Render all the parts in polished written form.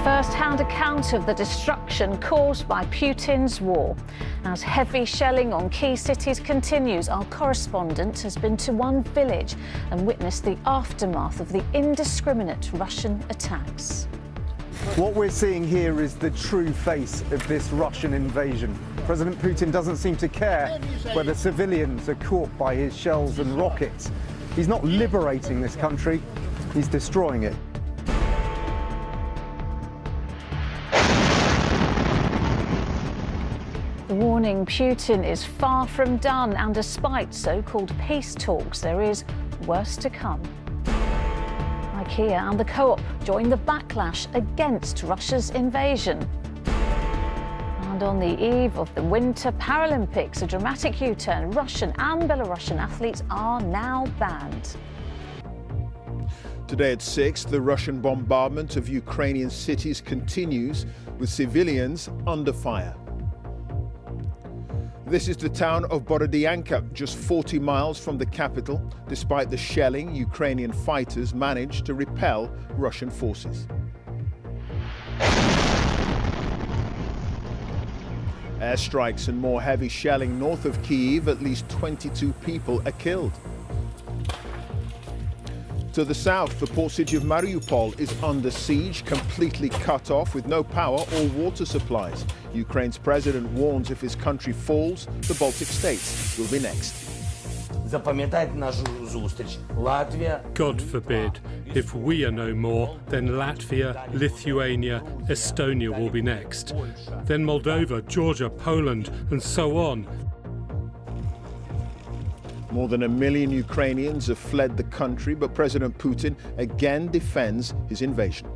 first-hand account of the destruction caused by Putin's war. As heavy shelling on key cities continues, our correspondent has been to one village and witnessed the aftermath of the indiscriminate Russian attacks. What we're seeing here is the true face of this Russian invasion. President Putin doesn't seem to care whether civilians are caught by his shells and rockets. He's not liberating this country, he's destroying it. The warning: Putin is far from done, and despite so-called peace talks, there is worse to come. IKEA and the Co-op join the backlash against Russia's invasion. And on the eve of the Winter Paralympics, a dramatic U-turn. Russian and Belarusian athletes are now banned. Today at 6, the Russian bombardment of Ukrainian cities continues, with civilians under fire. This is the town of Borodyanka, just 40 miles from the capital. Despite the shelling, Ukrainian fighters managed to repel Russian forces. Airstrikes and more heavy shelling north of Kyiv. At least 22 people are killed. To the south, the port city of Mariupol is under siege, completely cut off with no power or water supplies. Ukraine's president warns if his country falls, the Baltic states will be next. God forbid, if we are no more, then Latvia, Lithuania, Estonia will be next. Then Moldova, Georgia, Poland, and so on. More than 1 million Ukrainians have fled the country, but President Putin again defends his invasion.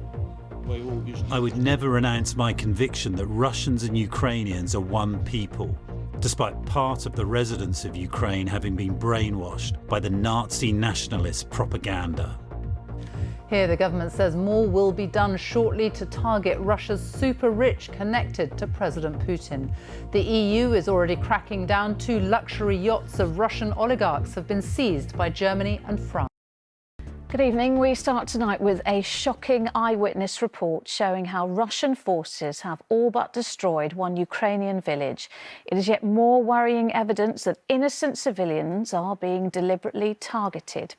I would never renounce my conviction that Russians and Ukrainians are one people, despite part of the residents of Ukraine having been brainwashed by the Nazi nationalist propaganda. Here, the government says more will be done shortly to target Russia's super-rich connected to President Putin. The EU is already cracking down. 2 luxury yachts of Russian oligarchs have been seized by Germany and France. Good evening. We start tonight with a shocking eyewitness report showing how Russian forces have all but destroyed one Ukrainian village. It is yet more worrying evidence that innocent civilians are being deliberately targeted.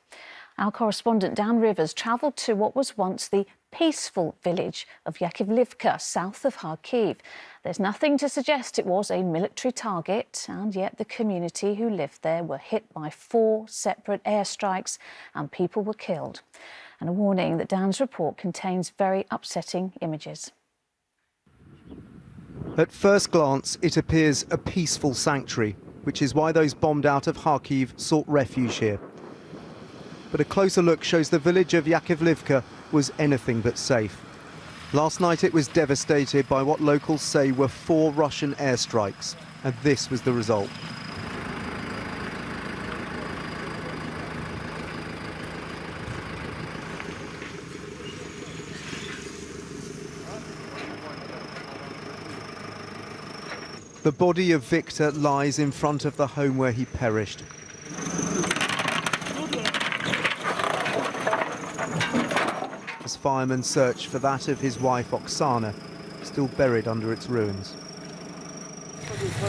Our correspondent Dan Rivers travelled to what was once the peaceful village of Yakivlivka, south of Kharkiv. There's nothing to suggest it was a military target, and yet the community who lived there were hit by 4 separate airstrikes and people were killed. And a warning that Dan's report contains very upsetting images. At first glance, it appears a peaceful sanctuary, which is why those bombed out of Kharkiv sought refuge here. But a closer look shows the village of Yakivlivka was anything but safe. Last night it was devastated by what locals say were 4 Russian airstrikes, and this was the result. The body of Victor lies in front of the home where he perished. As firemen search for that of his wife Oksana, still buried under its ruins.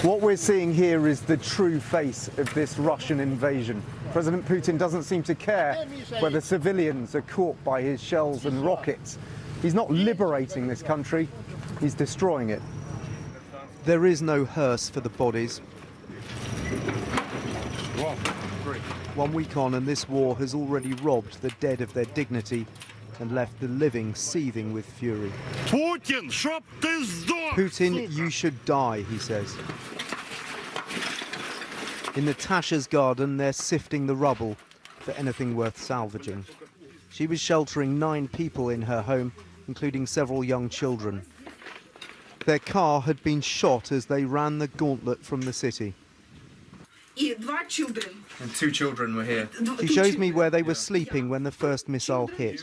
What we're seeing here is the true face of this Russian invasion. President Putin doesn't seem to care whether civilians are caught by his shells and rockets. He's not liberating this country, he's destroying it. There is no hearse for the bodies. 1 week on, and this war has already robbed the dead of their dignity and left the living seething with fury. Putin, you should die, he says. In Natasha's garden, they're sifting the rubble for anything worth salvaging. She was sheltering 9 people in her home, including several young children. Their car had been shot as they ran the gauntlet from the city. And 2 children were here. She shows me where they were sleeping when the first missile hit.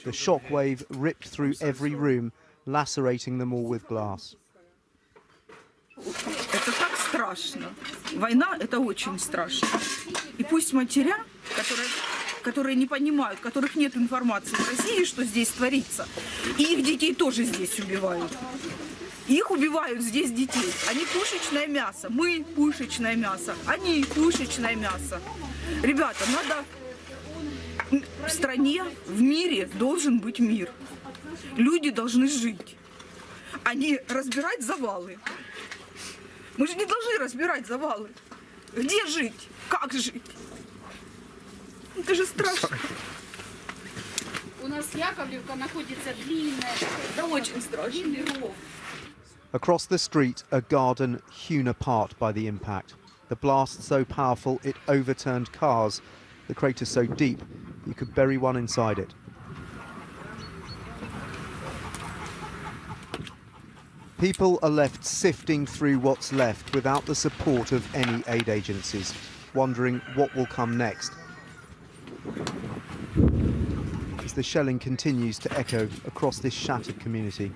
The shockwave ripped through every room, lacerating them all with glass. Это так страшно. Война – это очень страшно. И пусть матеря, которые не понимают, которых нет информации в России, что здесь творится. И их детей тоже здесь убивают. Их убивают здесь детей. Они пушечное мясо. Мы пушечное мясо. Они пушечное мясо. Ребята, надо... В стране, в мире должен быть мир. Люди должны жить, а не разбирать завалы. Мы же не должны разбирать завалы. Где жить? Как жить? Это же страшно. У нас Яковлевка находится длинная. Да очень страшно. Длинный ров. Across the street, a garden hewn apart by the impact. The blast so powerful it overturned cars. The crater so deep you could bury one inside it. People are left sifting through what's left without the support of any aid agencies, wondering what will come next. As the shelling continues to echo across this shattered community.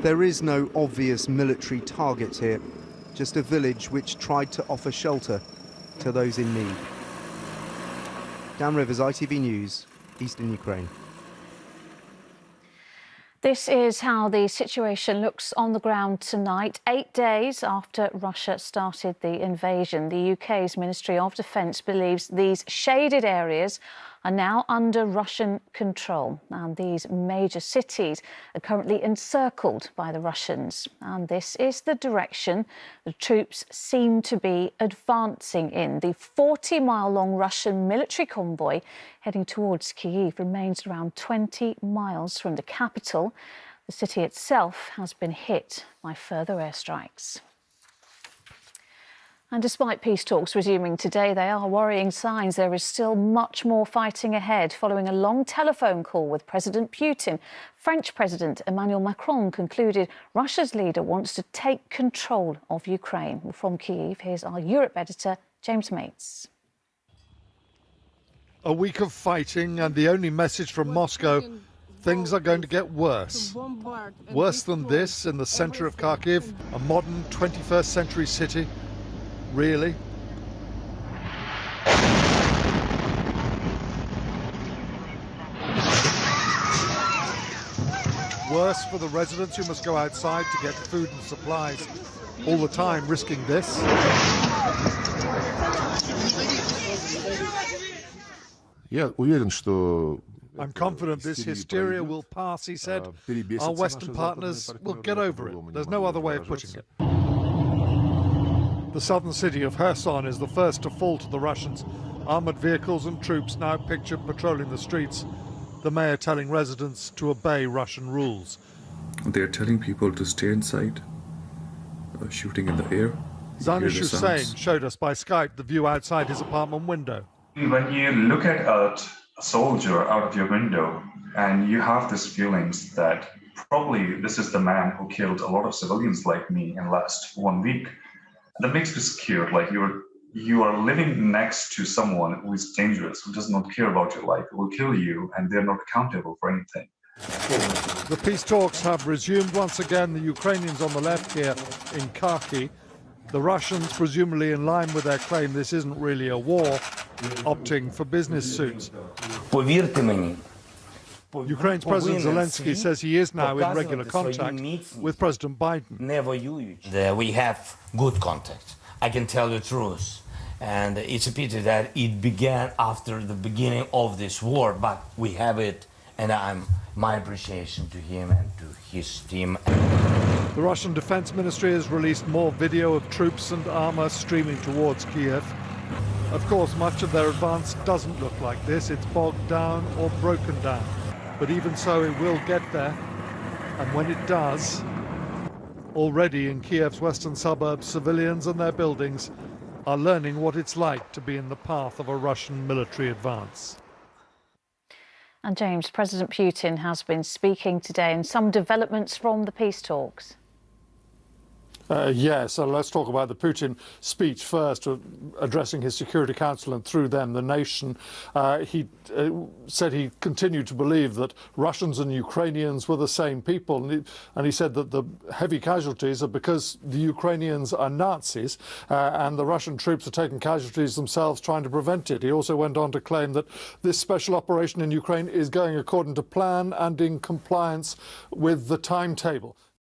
There is no obvious military target here, just a village which tried to offer shelter to those in need. Dan Rivers, ITV News, Eastern Ukraine. This is how the situation looks on the ground tonight, 8 days after Russia started the invasion. The UK's Ministry of Defence believes these shaded areas are now under Russian control, and these major cities are currently encircled by the Russians. And this is the direction the troops seem to be advancing in. The 40-mile-long Russian military convoy heading towards Kyiv remains around 20 miles from the capital. The city itself has been hit by further airstrikes. And despite peace talks resuming today, they are worrying signs there is still much more fighting ahead. Following a long telephone call with President Putin, French President Emmanuel Macron concluded Russia's leader wants to take control of Ukraine. From Kyiv, here's our Europe editor, James Mates. A week of fighting and the only message from Moscow, things are going to get worse. Worse than this in the centre of Kharkiv, a modern 21st century city. Really? Worse for the residents who must go outside to get food and supplies, all the time risking this. I'm confident this hysteria will pass, he said. Our Western partners will get over it. There's no other way of putting it. The southern city of Kherson is the first to fall to the Russians. Armoured vehicles and troops now pictured patrolling the streets. The mayor telling residents to obey Russian rules. They're telling people to stay inside, shooting in the air. Zanish Hussein showed us by Skype the view outside his apartment window. When you look at a soldier out of your window and you have this feelings that probably this is the man who killed a lot of civilians like me in last 1 week, that makes me scared. Like you are living next to someone who is dangerous, who does not care about your life, who will kill you, and they're not accountable for anything. The peace talks have resumed once again. The Ukrainians on the left here in Kharkiv. The Russians, presumably in line with their claim this isn't really a war, opting for business suits. Ukraine's President Zelensky says he is now in regular contact with President Biden. We have good contact. I can tell the truth. And it's a pity that it began after the beginning of this war, but we have it, and my appreciation to him and to his team. The Russian Defense Ministry has released more video of troops and armor streaming towards Kiev. Of course, much of their advance doesn't look like this. It's bogged down or broken down. But even so, it will get there. And when it does, already in Kiev's western suburbs, civilians and their buildings are learning what it's like to be in the path of a Russian military advance. And James, President Putin has been speaking today, and some developments from the peace talks. Yes, so let's talk about the Putin speech first, addressing his Security Council and through them the nation. He said he continued to believe that Russians and Ukrainians were the same people, and he said that the heavy casualties are because the Ukrainians are Nazis and the Russian troops are taking casualties themselves trying to prevent it. He also went on to claim that this special operation in Ukraine is going according to plan and in compliance with the timetable.